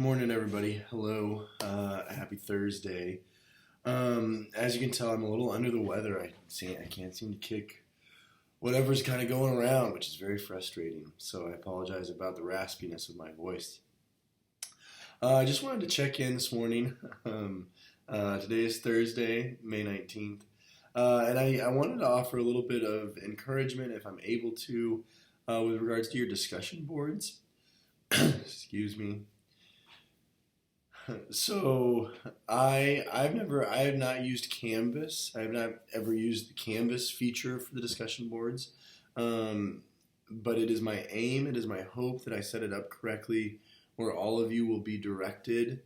morning, everybody. Hello. Happy Thursday. As you can tell, I'm a little under the weather. I can't seem to kick whatever's kind of going around, which is very frustrating. So I apologize about the raspiness of my voice. I just wanted to check in this morning. Today is Thursday, May 19th. And I wanted to offer a little bit of encouragement, if I'm able to, with regards to your discussion boards. Excuse me. So I have not used Canvas. I have not ever used the Canvas feature for the discussion boards. But it is my aim, it is my hope that I set it up correctly where all of you will be directed.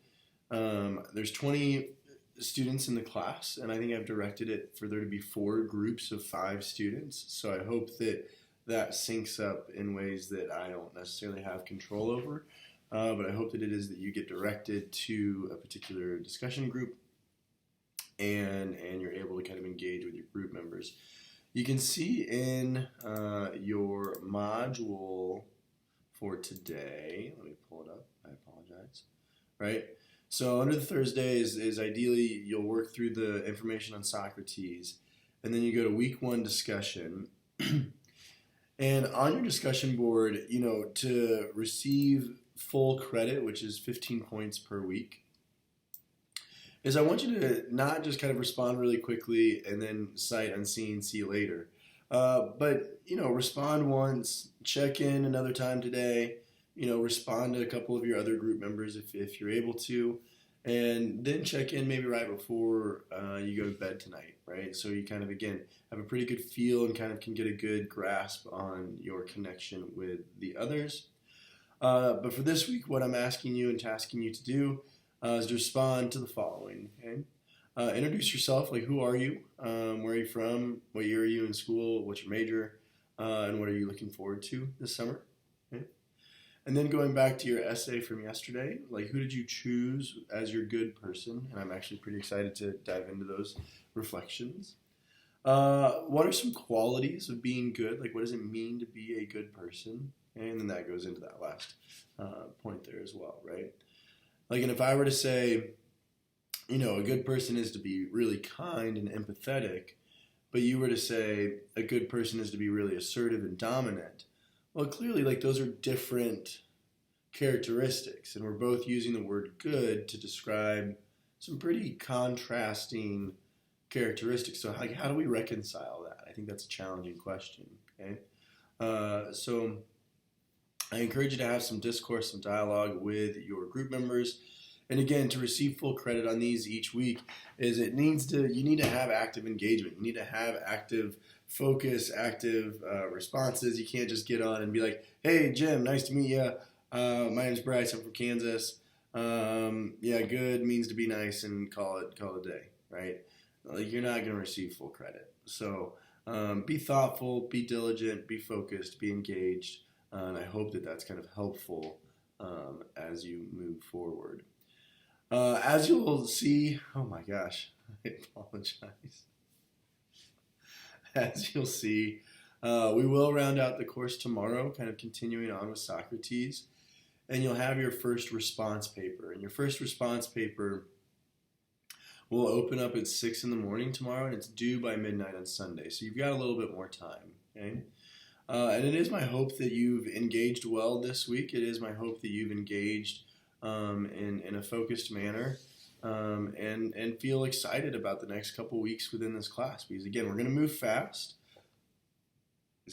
There's 20 students in the class, and I think I've directed it for there to be 4 groups of 5 students. So I hope that syncs up in ways that I don't necessarily have control over. But I hope that it is that you get directed to a particular discussion group and you're able to kind of engage with your group members. You can see in your module for today, let me pull it up, I apologize, right? So under the Thursdays is ideally you'll work through the information on Socrates, and then you go to week 1 discussion. And on your discussion board, to receive full credit, which is 15 points per week, is I want you to not just kind of respond really quickly and then sight unseen, see you later. But respond once, check in another time today, respond to a couple of your other group members if you're able to, and then check in maybe right before you go to bed tonight, right? So you kind of, again, have a pretty good feel and kind of can get a good grasp on your connection with the others. But for this week, what I'm asking you and tasking you to do is to respond to the following. Okay? Introduce yourself, like who are you, where are you from, what year are you in school, what's your major, and what are you looking forward to this summer. Okay? And then going back to your essay from yesterday, like who did you choose as your good person? And I'm actually pretty excited to dive into those reflections. What are some qualities of being good? Like what does it mean to be a good person? And then that goes into that last point there as well, right? Like, and if I were to say, a good person is to be really kind and empathetic, but you were to say a good person is to be really assertive and dominant, well, clearly, like, those are different characteristics, and we're both using the word good to describe some pretty contrasting characteristics. So, how do we reconcile that? I think that's a challenging question, okay? So I encourage you to have some discourse, some dialogue with your group members. And again, to receive full credit on these each week you need to have active engagement. You need to have active focus, active responses. You can't just get on and be like, hey, Jim, nice to meet you. My name's Bryce, I'm from Kansas. Good means to be nice and call it a day, right? Like, you're not going to receive full credit. So be thoughtful, be diligent, be focused, be engaged. And I hope that that's kind of helpful as you move forward. As you'll see, oh my gosh, I apologize. As you'll see, we will round out the course tomorrow, kind of continuing on with Socrates. And you'll have your first response paper. And your first response paper will open up at 6 in the morning tomorrow, and it's due by midnight on Sunday. So you've got a little bit more time, okay? And it is my hope that you've engaged well this week. It is my hope that you've engaged in a focused manner and feel excited about the next couple weeks within this class. Because, again, we're going to move fast.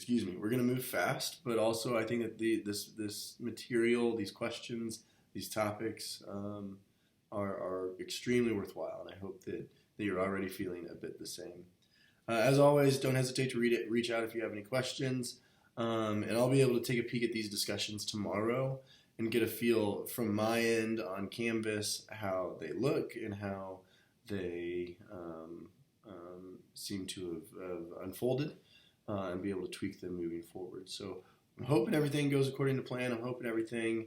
We're going to move fast, but also I think that this material, these questions, these topics are extremely worthwhile, and I hope that you're already feeling a bit the same. As always, don't hesitate to reach out if you have any questions. And I'll be able to take a peek at these discussions tomorrow and get a feel from my end on Canvas how they look and how they seem to have unfolded and be able to tweak them moving forward. So I'm hoping everything goes according to plan. I'm hoping everything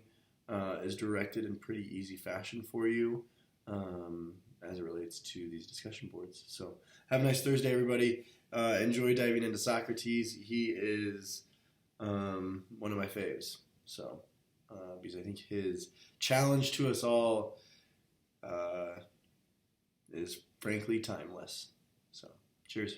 is directed in pretty easy fashion for you as it relates to these discussion boards. So have a nice Thursday, everybody. Enjoy diving into Socrates. He is one of my faves. So because I think his challenge to us all is frankly timeless. So, cheers.